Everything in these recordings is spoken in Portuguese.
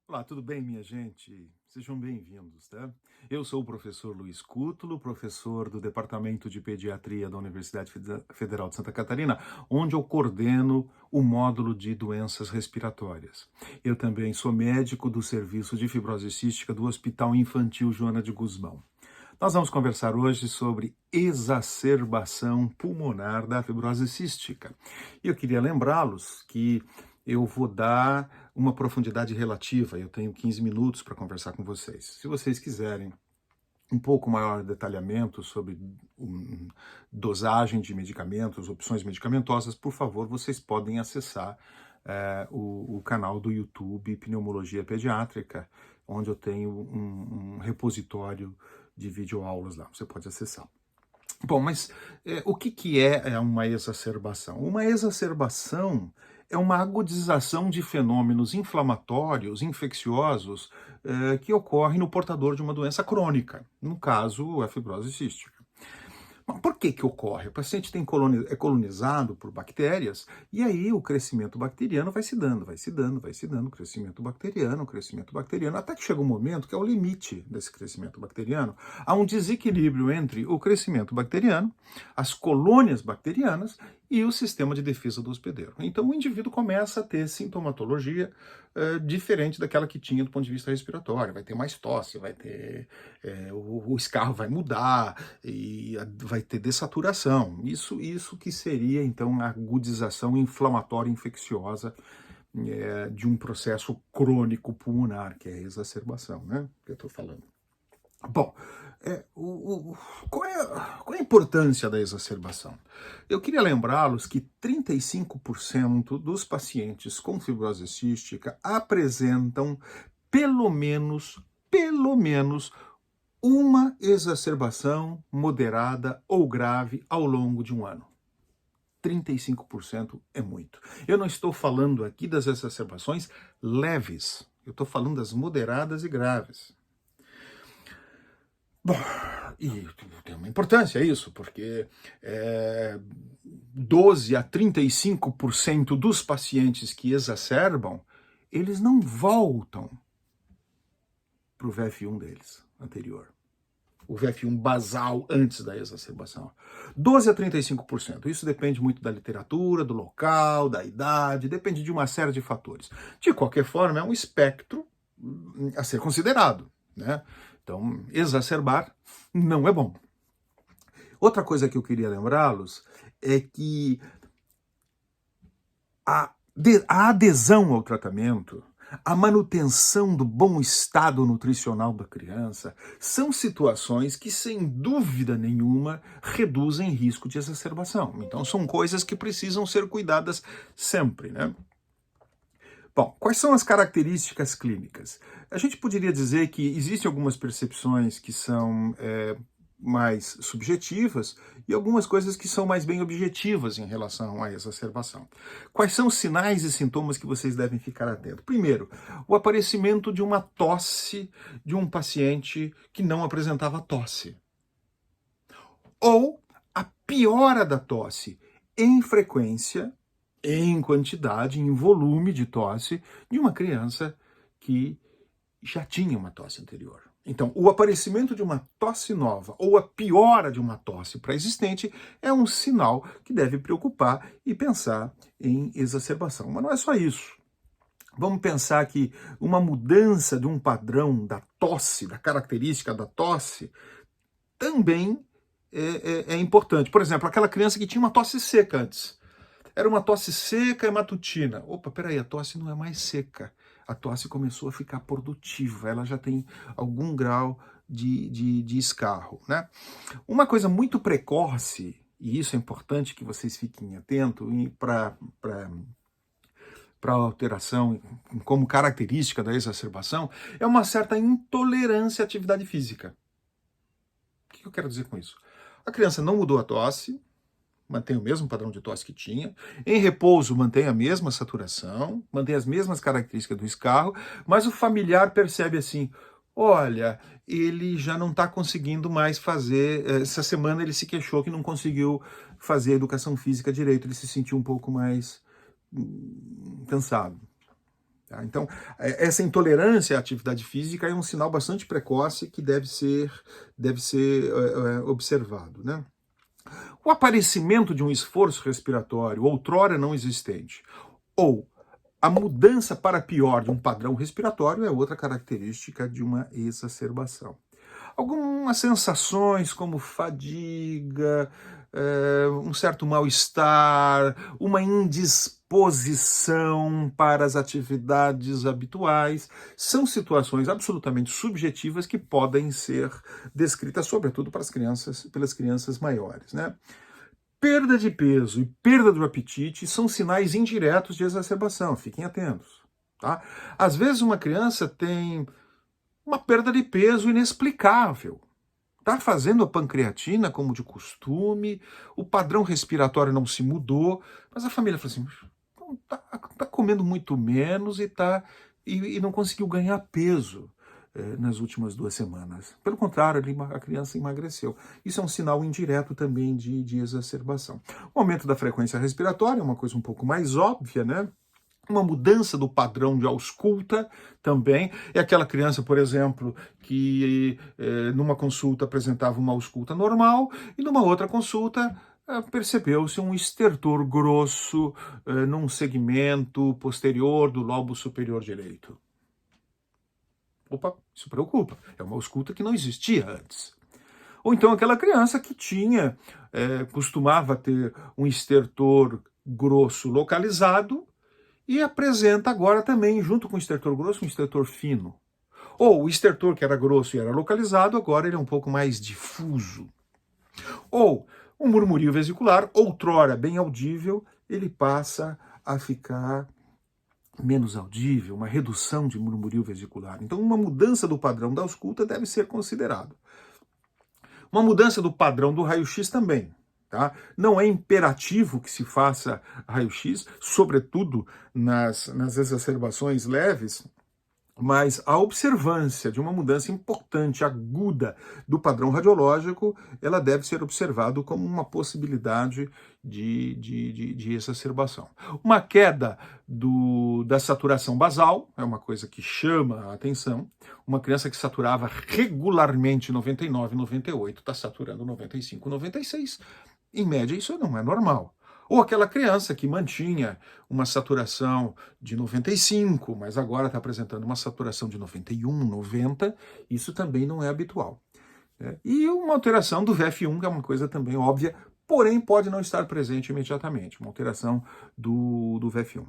Olá, tudo bem, minha gente? Sejam bem-vindos, tá? Eu sou o professor Luiz Cútulo, professor do Departamento de Pediatria da Universidade Federal de Santa Catarina, onde eu coordeno o módulo de doenças respiratórias. Eu também sou médico do Serviço de Fibrose Cística do Hospital Infantil Joana de Guzmão. Nós vamos conversar hoje sobre exacerbação pulmonar da fibrose cística. E eu queria lembrá-los que eu vou dar uma profundidade relativa. Eu tenho 15 minutos para conversar com vocês. Se vocês quiserem um pouco maior detalhamento sobre dosagem de medicamentos, opções medicamentosas, por favor, vocês podem acessar o canal do YouTube Pneumologia Pediátrica, onde eu tenho um repositório de videoaulas lá. Você pode acessar. Bom, mas o que é uma exacerbação? Uma exacerbação é uma agudização de fenômenos inflamatórios, infecciosos, que ocorrem no portador de uma doença crônica, no caso, a fibrose cística. Mas por que ocorre? O paciente é colonizado por bactérias e aí o crescimento bacteriano vai se dando, crescimento bacteriano, até que chega um momento que é o limite desse crescimento bacteriano. Há um desequilíbrio entre o crescimento bacteriano, as colônias bacterianas e o sistema de defesa do hospedeiro. Então o indivíduo começa a ter sintomatologia diferente daquela que tinha do ponto de vista respiratório. Vai ter mais tosse, vai ter o escarro vai mudar e vai ter dessaturação. Isso que seria, então, a agudização inflamatória infecciosa de um processo crônico pulmonar, que é a exacerbação, né? Que eu estou falando. Bom, qual é a importância da exacerbação? Eu queria lembrá-los que 35% dos pacientes com fibrose cística apresentam pelo menos uma exacerbação moderada ou grave ao longo de um ano. 35% é muito. Eu não estou falando aqui das exacerbações leves, eu estou falando das moderadas e graves. Bom, e tem uma importância isso, porque 12 a 35% dos pacientes que exacerbam, eles não voltam para o VF1 deles, anterior. O VF1 basal antes da exacerbação. 12 a 35%. Isso depende muito da literatura, do local, da idade, depende de uma série de fatores. De qualquer forma, é um espectro a ser considerado, né? Então, exacerbar não é bom. Outra coisa que eu queria lembrá-los é que a adesão ao tratamento, a manutenção do bom estado nutricional da criança, são situações que, sem dúvida nenhuma, reduzem risco de exacerbação. Então, são coisas que precisam ser cuidadas sempre, né? Bom, quais são as características clínicas? A gente poderia dizer que existem algumas percepções que são mais subjetivas e algumas coisas que são mais bem objetivas em relação à exacerbação. Quais são os sinais e sintomas que vocês devem ficar atentos? Primeiro, o aparecimento de uma tosse de um paciente que não apresentava tosse. Ou a piora da tosse em frequência, em quantidade, em volume de tosse de uma criança que já tinha uma tosse anterior. Então, o aparecimento de uma tosse nova ou a piora de uma tosse pré-existente é um sinal que deve preocupar e pensar em exacerbação. Mas não é só isso. Vamos pensar que uma mudança de um padrão da tosse, da característica da tosse, também é importante. Por exemplo, aquela criança que tinha uma tosse seca antes. Era uma tosse seca e matutina. Opa, peraí, a tosse não é mais seca. A tosse começou a ficar produtiva, ela já tem algum grau de escarro, né? Uma coisa muito precoce, e isso é importante que vocês fiquem atentos para alteração como característica da exacerbação, é uma certa intolerância à atividade física. O que eu quero dizer com isso? A criança não mudou a tosse, mantém o mesmo padrão de tosse que tinha. Em repouso, mantém a mesma saturação, mantém as mesmas características do escarro, mas o familiar percebe assim, olha, ele já não está conseguindo mais fazer, essa semana ele se queixou que não conseguiu fazer educação física direito, ele se sentiu um pouco mais cansado. Tá? Então, essa intolerância à atividade física é um sinal bastante precoce que deve ser observado, né? O aparecimento de um esforço respiratório outrora não existente, ou a mudança para pior de um padrão respiratório é outra característica de uma exacerbação. Algumas sensações como fadiga, um certo mal-estar, uma indisposição para as atividades habituais, são situações absolutamente subjetivas que podem ser descritas, sobretudo para pelas crianças maiores, né? Perda de peso e perda do apetite são sinais indiretos de exacerbação, fiquem atentos, tá? Às vezes uma criança tem uma perda de peso inexplicável. Está fazendo a pancreatina como de costume, o padrão respiratório não se mudou, mas a família fala assim, tá comendo muito menos e não conseguiu ganhar peso nas últimas 2 semanas. Pelo contrário, a criança emagreceu. Isso é um sinal indireto também de exacerbação. O aumento da frequência respiratória é uma coisa um pouco mais óbvia, né? Uma mudança do padrão de ausculta também. É aquela criança, por exemplo, que numa consulta apresentava uma ausculta normal e numa outra consulta percebeu-se um estertor grosso num segmento posterior do lobo superior direito. Opa, isso preocupa. É uma ausculta que não existia antes. Ou então aquela criança que costumava ter um estertor grosso localizado, e apresenta agora também, junto com o estertor grosso, um estertor fino. Ou o estertor que era grosso e era localizado, agora ele é um pouco mais difuso. Ou um murmurio vesicular, outrora bem audível, ele passa a ficar menos audível, uma redução de murmurio vesicular. Então, uma mudança do padrão da ausculta deve ser considerada. Uma mudança do padrão do raio-x também. Tá? Não é imperativo que se faça raio-x, sobretudo nas exacerbações leves, mas a observância de uma mudança importante, aguda do radiológico, ela deve ser observada como uma possibilidade de exacerbação. Uma queda da saturação basal é uma coisa que chama a atenção. Uma criança que saturava regularmente 99, 98, está saturando 95, 96. Em média, isso não é normal. Ou aquela criança que mantinha uma saturação de 95, mas agora está apresentando uma saturação de 91, 90, isso também não é habitual. E uma alteração do VF1, que é uma coisa também óbvia, porém pode não estar presente imediatamente, uma alteração do VF1.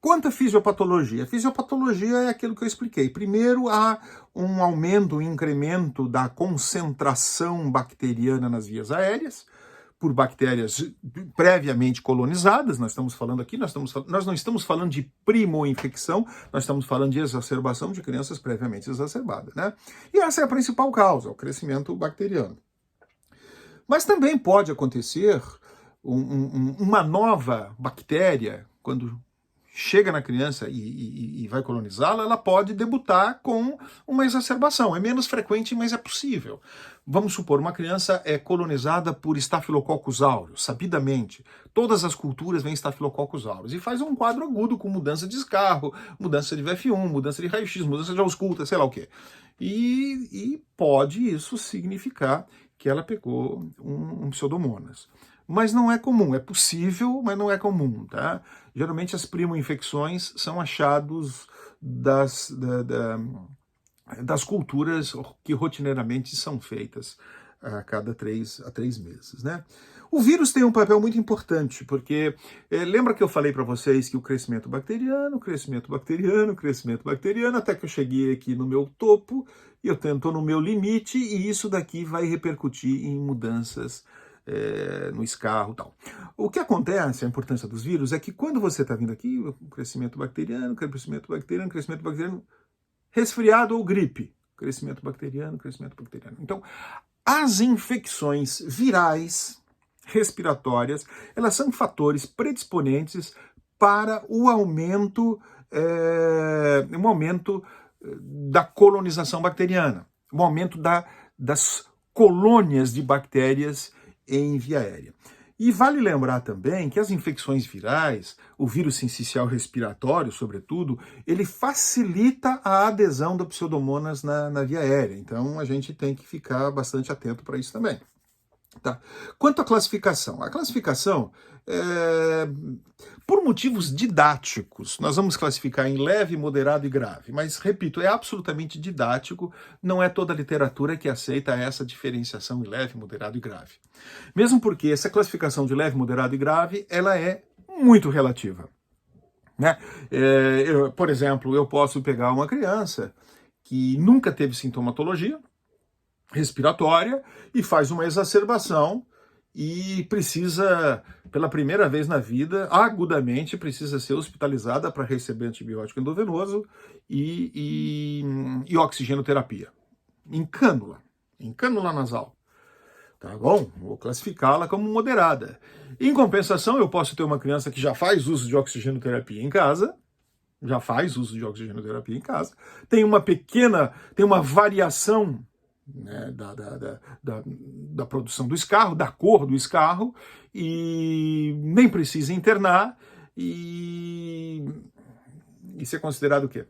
Quanto à fisiopatologia? A fisiopatologia é aquilo que eu expliquei. Primeiro, há um aumento, um incremento da concentração bacteriana nas vias aéreas, por bactérias previamente colonizadas, nós estamos falando aqui, nós não estamos falando de primo-infecção, nós estamos falando de exacerbação de crianças previamente exacerbadas, né? E essa é a principal causa, o crescimento bacteriano. Mas também pode acontecer uma nova bactéria, quando chega na criança e vai colonizá-la, ela pode debutar com uma exacerbação. É menos frequente, mas é possível. Vamos supor, uma criança é colonizada por Staphylococcus aureus, sabidamente. Todas as culturas vêm Staphylococcus aureus. E faz um quadro agudo com mudança de escarro, mudança de VF1, mudança de raio-x, mudança de ausculta, sei lá o quê. E pode isso significar que ela pegou um Pseudomonas. Mas não é comum, é possível, mas não é comum, tá? Geralmente as primo-infecções são achados das culturas que rotineiramente são feitas a cada 3 meses, né? O vírus tem um papel muito importante, porque lembra que eu falei para vocês que o crescimento bacteriano, até que eu cheguei aqui no meu topo, e eu estou no meu limite, e isso daqui vai repercutir em mudanças no escarro e tal. O que acontece, a importância dos vírus, é que quando você está vindo aqui, o crescimento bacteriano, resfriado ou gripe, crescimento bacteriano. Então, as infecções virais respiratórias, elas são fatores predisponentes para um aumento da colonização bacteriana, um aumento das colônias de bactérias em via aérea. E vale lembrar também que as infecções virais, o vírus sincicial respiratório, sobretudo, ele facilita a adesão da Pseudomonas na via aérea. Então a gente tem que ficar bastante atento para isso também. Tá. Quanto à classificação, por motivos didáticos, nós vamos classificar em leve, moderado e grave, mas, repito, é absolutamente didático, não é toda a literatura que aceita essa diferenciação em leve, moderado e grave. Mesmo porque essa classificação de leve, moderado e grave, ela é muito relativa. Né? Por exemplo, eu posso pegar uma criança que nunca teve sintomatologia respiratória e faz uma exacerbação e precisa, pela primeira vez na vida, agudamente precisa ser hospitalizada para receber antibiótico endovenoso e oxigenoterapia. Em cânula nasal. Tá bom? Vou classificá-la como moderada. Em compensação, eu posso ter uma criança que já faz uso de oxigenoterapia em casa, tem uma variação, né, da produção do escarro, da cor do escarro, e nem precisa internar, e isso é considerado o quê?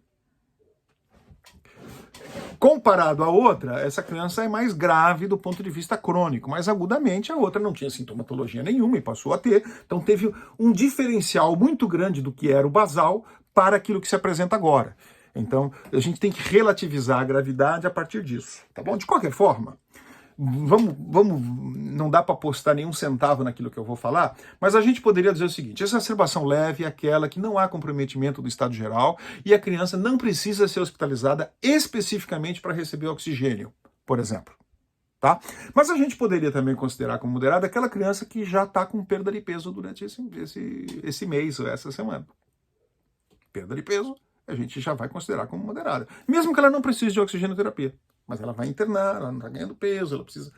Comparado à outra, essa criança é mais grave do ponto de vista crônico, mas agudamente a outra não tinha sintomatologia nenhuma e passou a ter, então teve um diferencial muito grande do que era o basal para aquilo que se apresenta agora. Então, a gente tem que relativizar a gravidade a partir disso, tá bom? De qualquer forma, não dá para apostar nenhum centavo naquilo que eu vou falar, mas a gente poderia dizer o seguinte: essa exacerbação leve é aquela que não há comprometimento do estado geral e a criança não precisa ser hospitalizada especificamente para receber oxigênio, por exemplo. Tá? Mas a gente poderia também considerar como moderada aquela criança que já está com perda de peso durante esse mês ou essa semana. Perda de peso, a gente já vai considerar como moderada. Mesmo que ela não precise de oxigenoterapia. Mas ela vai internar, ela não está ganhando peso, ela precisa...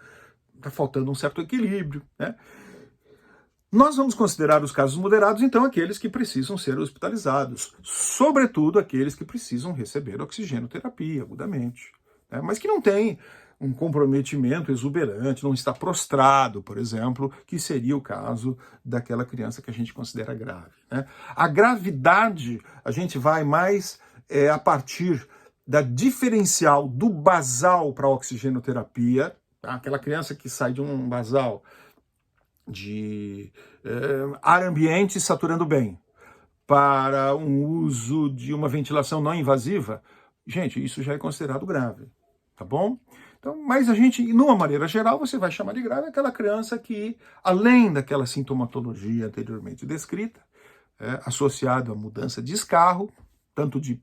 Está faltando um certo equilíbrio, né? Nós vamos considerar os casos moderados, então, aqueles que precisam ser hospitalizados. Sobretudo aqueles que precisam receber oxigenoterapia agudamente. Né? Mas que não tem um comprometimento exuberante, não está prostrado, por exemplo, que seria o caso daquela criança que a gente considera grave. Né? A gravidade, a gente vai mais a partir da diferencial do basal para a oxigenoterapia, tá? Aquela criança que sai de um basal de ar ambiente saturando bem para um uso de uma ventilação não invasiva, gente, isso já é considerado grave, tá bom? Então, mas a gente, numa maneira geral, você vai chamar de grave aquela criança que, além daquela sintomatologia anteriormente descrita, associado à mudança de escarro, tanto de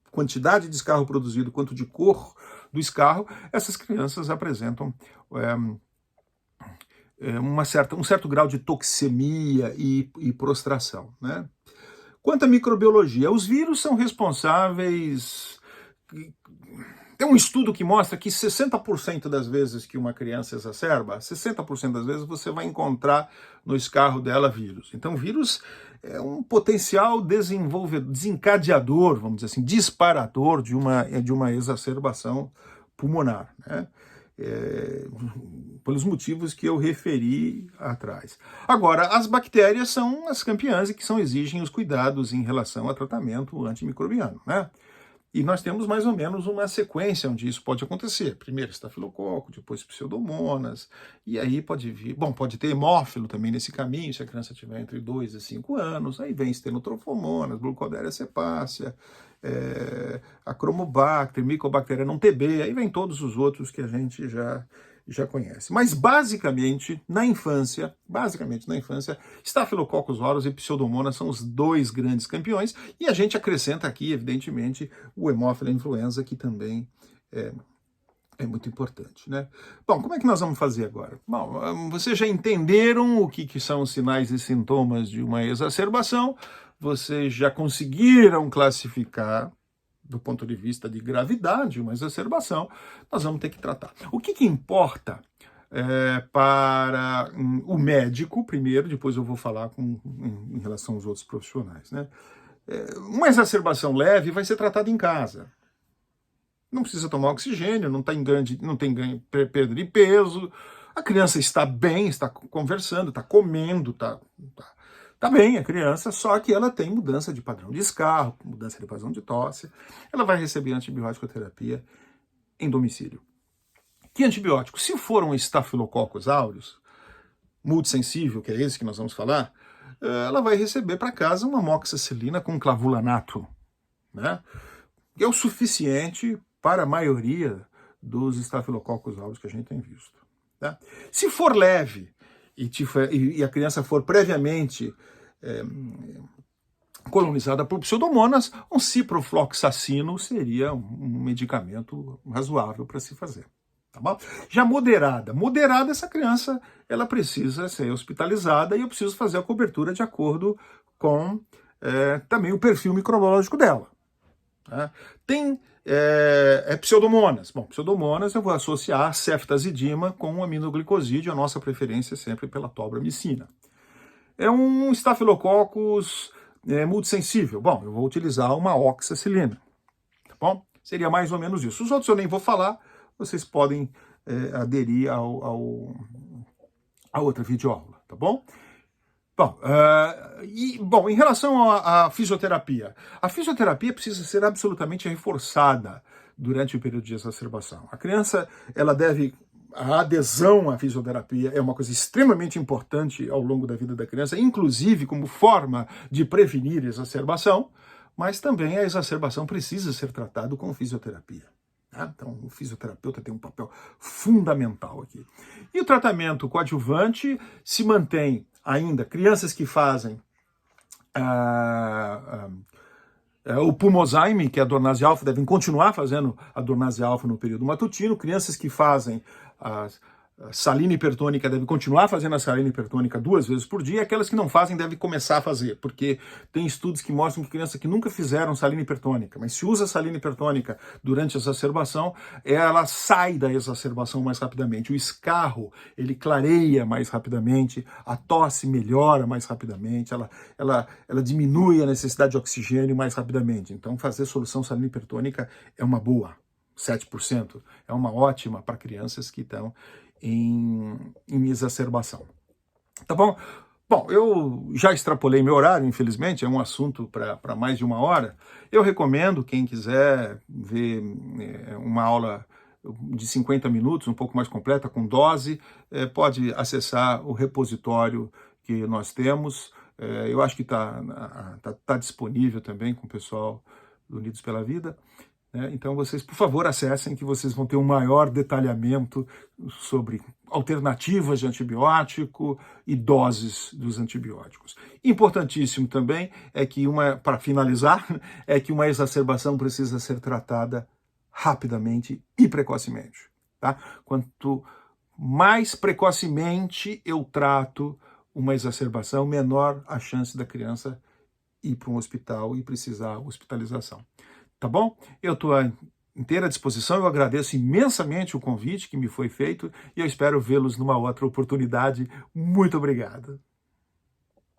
quantidade de escarro produzido quanto de cor do escarro, essas crianças apresentam um certo grau de toxemia e prostração. Né? Quanto à microbiologia, os vírus são responsáveis... Tem um estudo que mostra que 60% das vezes que uma criança exacerba, 60% das vezes você vai encontrar no escarro dela vírus. Então, vírus é um potencial desencadeador, vamos dizer assim, disparador de uma exacerbação pulmonar, né? Pelos motivos que eu referi atrás. Agora, as bactérias são as campeãs e que exigem os cuidados em relação ao tratamento antimicrobiano, né? E nós temos mais ou menos uma sequência onde isso pode acontecer. Primeiro estafilococo, depois pseudomonas, e aí pode ter hemófilo também nesse caminho, se a criança tiver entre 2 e 5 anos, aí vem estenotrofomonas, glucoderia cepacia, Achromobacter, Mycobacterium não TB, aí vem todos os outros que a gente já conhece. Mas basicamente na infância, Staphylococcus aureus e Pseudomonas são os dois grandes campeões, e a gente acrescenta aqui, evidentemente, o hemófilo influenza, que também é muito importante, né? Bom, como é que nós vamos fazer agora? Bom, vocês já entenderam o que são os sinais e sintomas de uma exacerbação, vocês já conseguiram classificar do ponto de vista de gravidade uma exacerbação, nós vamos ter que tratar. O que importa para o médico, primeiro, depois eu vou falar em relação aos outros profissionais, né? Uma exacerbação leve vai ser tratada em casa. Não precisa tomar oxigênio, não tem perda de peso, A criança está bem, está conversando, está comendo, tá bem a criança, só que ela tem mudança de padrão de escarro, mudança de padrão de tosse. Ela vai receber antibiótico terapia em domicílio. Que antibiótico? Se for um Staphylococcus aureus, multissensível, que é esse que nós vamos falar, ela vai receber para casa uma amoxicilina com clavulanato, né? Que é o suficiente para a maioria dos Staphylococcus aureus que a gente tem visto. Tá? Se for leve e a criança for previamente colonizada por pseudomonas, um ciprofloxacino seria um medicamento razoável para se fazer. Tá bom? Já moderada, essa criança ela precisa ser hospitalizada e eu preciso fazer a cobertura de acordo com também o perfil microbiológico dela. Tá? Tem pseudomonas. Bom, pseudomonas eu vou associar ceftazidima com um aminoglicosídeo, a nossa preferência é sempre pela tobramicina. É um Staphylococcus multissensível. Bom, eu vou utilizar uma oxacilina. Tá bom? Seria mais ou menos isso. Os outros eu nem vou falar, vocês podem aderir a outra videoaula, tá bom? Bom, em relação à fisioterapia, a fisioterapia precisa ser absolutamente reforçada durante o período de exacerbação. A criança, a adesão à fisioterapia é uma coisa extremamente importante ao longo da vida da criança, inclusive como forma de prevenir a exacerbação, mas também a exacerbação precisa ser tratada com fisioterapia. Então, o fisioterapeuta tem um papel fundamental aqui. E o tratamento coadjuvante se mantém ainda. Crianças que fazem o pulmozyme, que é a dornase alfa, devem continuar fazendo a dornase alfa no período matutino. Crianças que fazem a salina hipertônica devem continuar fazendo a salina hipertônica 2 vezes por dia. Aquelas que não fazem devem começar a fazer, porque tem estudos que mostram que crianças que nunca fizeram salina hipertônica, mas se usa salina hipertônica durante a exacerbação, ela sai da exacerbação mais rapidamente. O escarro, ele clareia mais rapidamente, a tosse melhora mais rapidamente, ela diminui a necessidade de oxigênio mais rapidamente. Então, fazer solução salina hipertônica é uma boa. 7% é uma ótima para crianças que estão em exacerbação. Tá bom? Bom, eu já extrapolei meu horário, infelizmente, é um assunto para mais de 1 hora. Eu recomendo, quem quiser ver uma aula de 50 minutos, um pouco mais completa, com dose, pode acessar o repositório que nós temos. Eu acho que tá disponível também com o pessoal do Unidos pela Vida. Então vocês, por favor, acessem, que vocês vão ter um maior detalhamento sobre alternativas de antibiótico e doses dos antibióticos. Importantíssimo também é que para finalizar, é que uma exacerbação precisa ser tratada rapidamente e precocemente. Tá? Quanto mais precocemente eu trato uma exacerbação, menor a chance da criança ir para um hospital e precisar de hospitalização. Tá bom? Eu estou à inteira disposição, eu agradeço imensamente o convite que me foi feito e eu espero vê-los numa outra oportunidade. Muito obrigado.